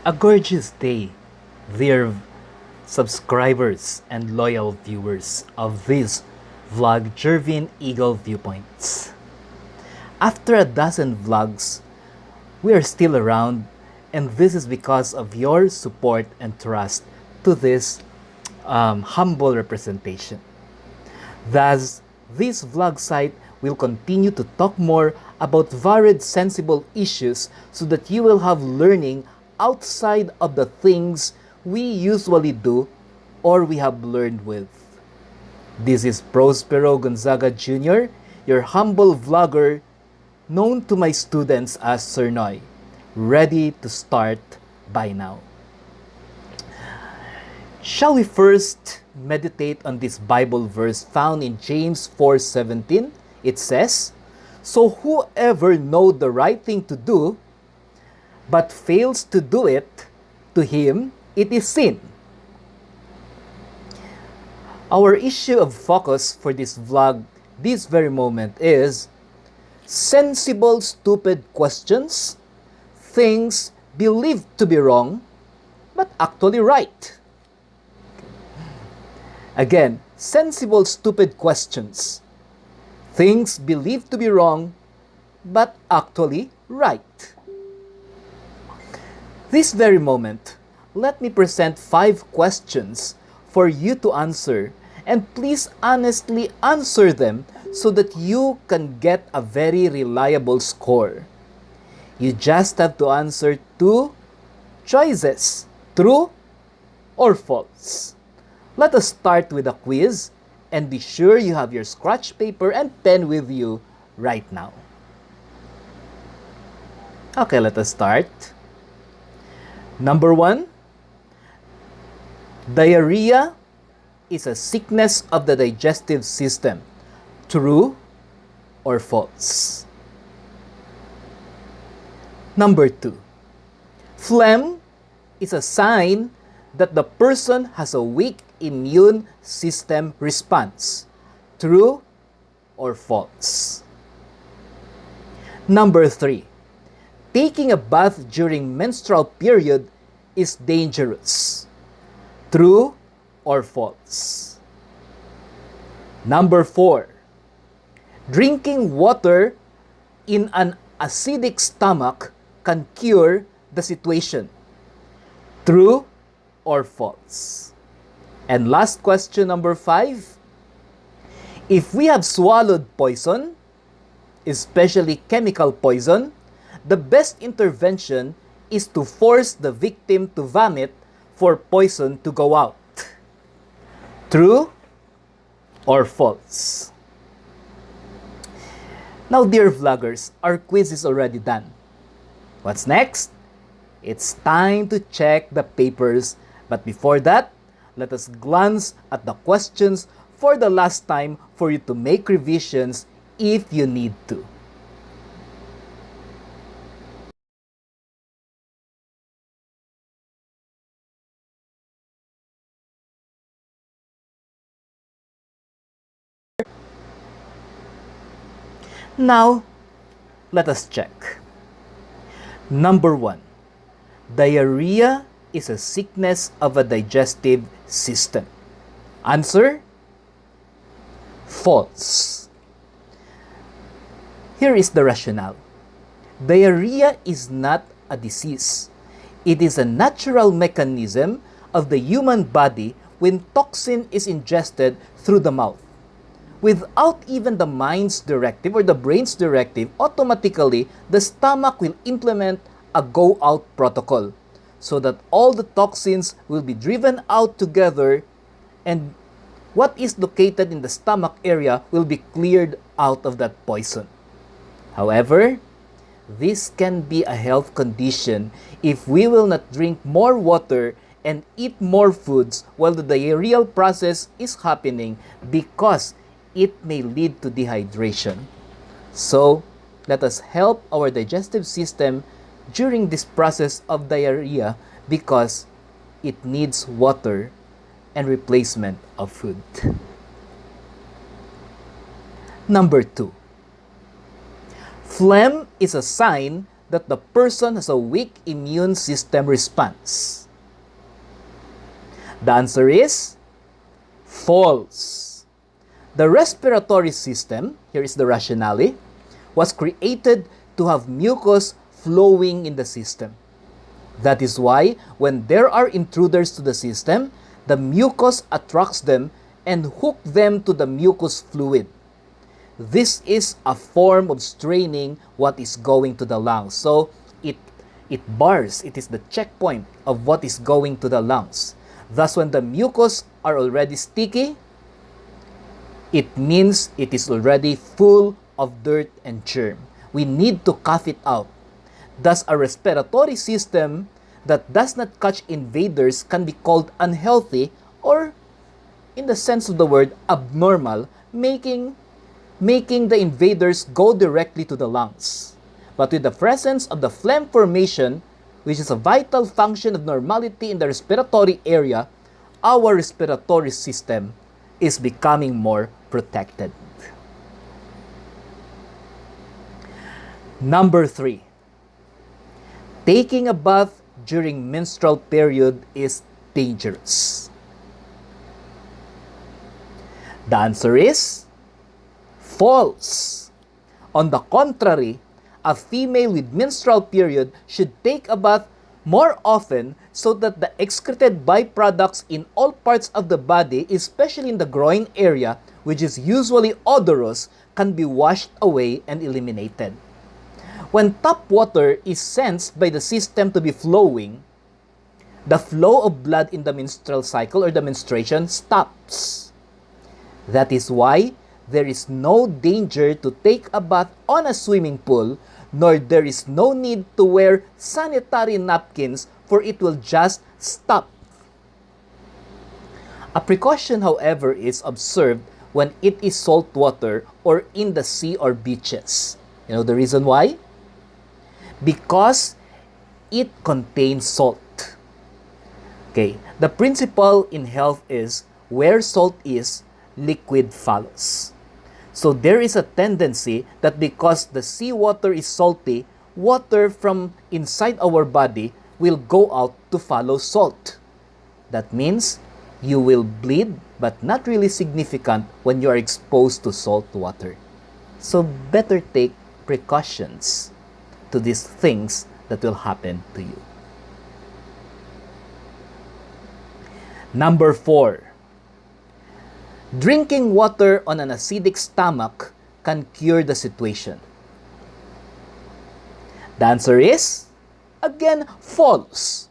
A gorgeous day, dear subscribers and loyal viewers of this vlog, JERVIN Eagle Viewpoints. After a dozen vlogs, we are still around, and this is because of your support and trust to this humble representation. Thus, this vlog site will continue to talk more about varied sensible issues so that you will have learning outside of the things we usually do or we have learned with. This is Prospero Gonzaga Jr., your humble vlogger, known to my students as Sir Noy, ready to start by now. Shall we first meditate on this Bible verse found in James 4:17? It says, "So whoever knows the right thing to do, but fails to do it, to him it is sin." Our issue of focus for this vlog, this very moment, is sensible stupid questions, things believed to be wrong, but actually right. Again, sensible stupid questions, things believed to be wrong, but actually right. This very moment, let me present 5 questions for you to answer, and please honestly answer them so that you can get a very reliable score. You just have to answer 2 choices, true or false. Let us start with a quiz, and be sure you have your scratch paper and pen with you right now. Okay, let us start. Number 1, diarrhea is a sickness of the digestive system. True or false? Number 2, phlegm is a sign that the person has a weak immune system response. True or false? Number 3, taking a bath during menstrual period is dangerous. True or false? Number 4, drinking water in an acidic stomach can cure the situation. True or false? And last question, number 5, if we have swallowed poison, especially chemical poison, the best intervention is to force the victim to vomit for poison to go out. True or false? Now, dear vloggers, our quiz is already done. What's next? It's time to check the papers. But before that, let us glance at the questions for the last time for you to make revisions if you need to. Now, let us check. Number 1, diarrhea is a sickness of a digestive system. Answer? False. Here is the rationale. Diarrhea is not a disease. It is a natural mechanism of the human body when toxin is ingested through the mouth. Without even the mind's directive or the brain's directive, automatically the stomach will implement a go-out protocol so that all the toxins will be driven out together, and what is located in the stomach area will be cleared out of that poison. However, this can be a health condition if we will not drink more water and eat more foods while the diarrheal process is happening, because it may lead to dehydration. So, let us help our digestive system during this process of diarrhea, because it needs water and replacement of food. Number 2, phlegm is a sign that the person has a weak immune system response? The answer is false. The respiratory system, here is the rationale, was created to have mucus flowing in the system. That is why when there are intruders to the system, the mucus attracts them and hook them to the mucus fluid. This is a form of straining what is going to the lungs. So it bars, it is the checkpoint of what is going to the lungs. Thus, when the mucus are already sticky, it means it is already full of dirt and germ. We need to cough it out. Thus, a respiratory system that does not catch invaders can be called unhealthy or, in the sense of the word, abnormal, making the invaders go directly to the lungs. But with the presence of the phlegm formation, which is a vital function of normality in the respiratory area, our respiratory system is becoming more protected. Number 3. Taking a bath during menstrual period is dangerous. The answer is false. On the contrary, a female with menstrual period should take a bath more often so that the excreted byproducts in all parts of the body, especially in the groin area, which is usually odorous, can be washed away and eliminated. When tap water is sensed by the system to be flowing, the flow of blood in the menstrual cycle or the menstruation stops. That is why there is no danger to take a bath on a swimming pool, nor there is no need to wear sanitary napkins, for it will just stop. A precaution, however, is observed when it is salt water or in the sea or beaches. You know the reason why? Because it contains salt. Okay, the principle in health is where salt is, liquid follows. So there is a tendency that because the seawater is salty, water from inside our body will go out to follow salt. That means you will bleed, but not really significant when you are exposed to salt water. So better take precautions to these things that will happen to you. Number 4. Drinking water on an acidic stomach can cure the situation. The answer is, again, false.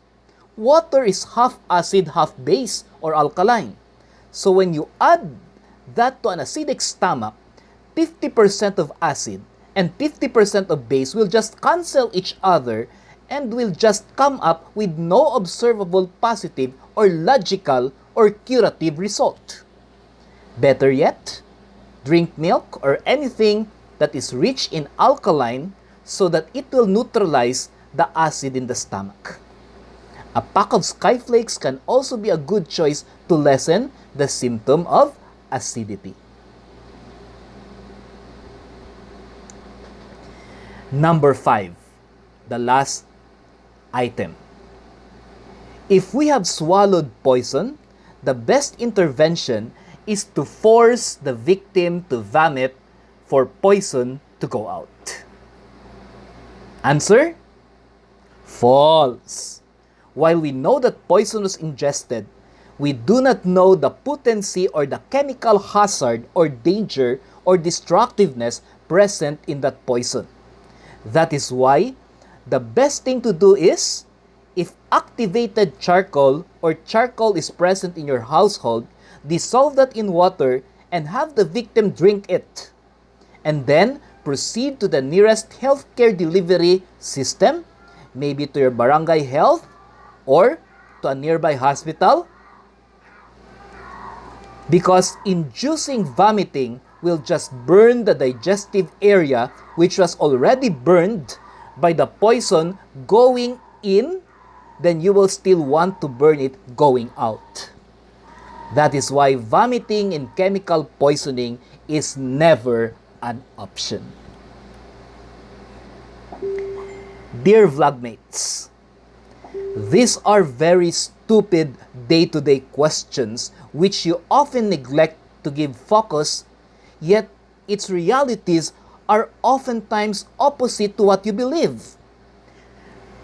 Water is half acid, half base, or alkaline. So when you add that to an acidic stomach, 50% of acid and 50% of base will just cancel each other and will just come up with no observable positive or logical or curative result. Better yet, drink milk or anything that is rich in alkaline so that it will neutralize the acid in the stomach. A pack of skyflakes can also be a good choice to lessen the symptom of acidity. Number 5, the last item. If we have swallowed poison, the best intervention is to force the victim to vomit for poison to go out. Answer? False. While we know that poison was ingested, we do not know the potency or the chemical hazard or danger or destructiveness present in that poison. That is why the best thing to do is, if activated charcoal or charcoal is present in your household, dissolve that in water and have the victim drink it. And then proceed to the nearest healthcare delivery system, maybe to your barangay health or to a nearby hospital. Because inducing vomiting will just burn the digestive area which was already burned by the poison going in, then you will still want to burn it going out. That is why vomiting and chemical poisoning is never an option. Dear vlogmates, these are very stupid day-to-day questions which you often neglect to give focus, yet its realities are oftentimes opposite to what you believe.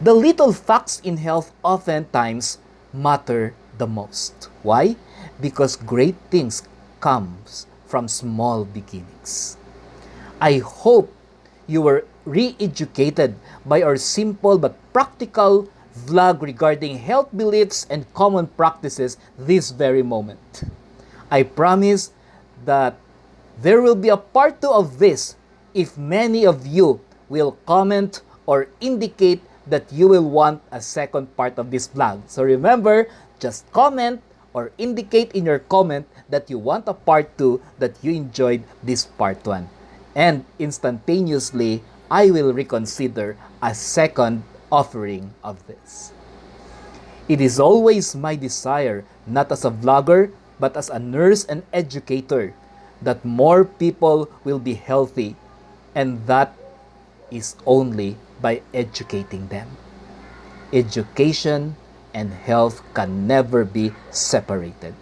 The little facts in health oftentimes matter the most. Why? Because great things comes from small beginnings. I hope you were re-educated by our simple but practical vlog regarding health beliefs and common practices this very moment. I promise that there will be a part 2 of this if many of you will comment or indicate that you will want a second part of this vlog. So remember, just comment or indicate in your comment that you want a part 2, that you enjoyed this part 1. And instantaneously, I will reconsider a second offering of this. It is always my desire, not as a vlogger, but as a nurse and educator, that more people will be healthy, and that is only by educating them. Education and health can never be separated.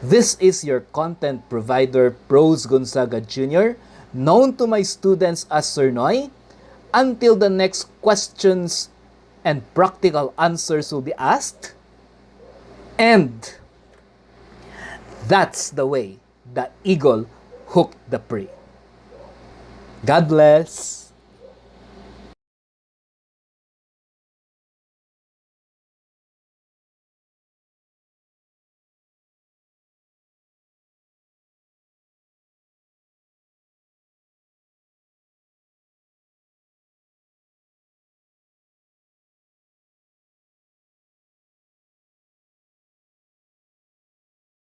This is your content provider, Pros Gonzaga Jr., known to my students as Sir Noy. Until the next questions and practical answers will be asked. And that's the way the eagle hooked the prey. God bless.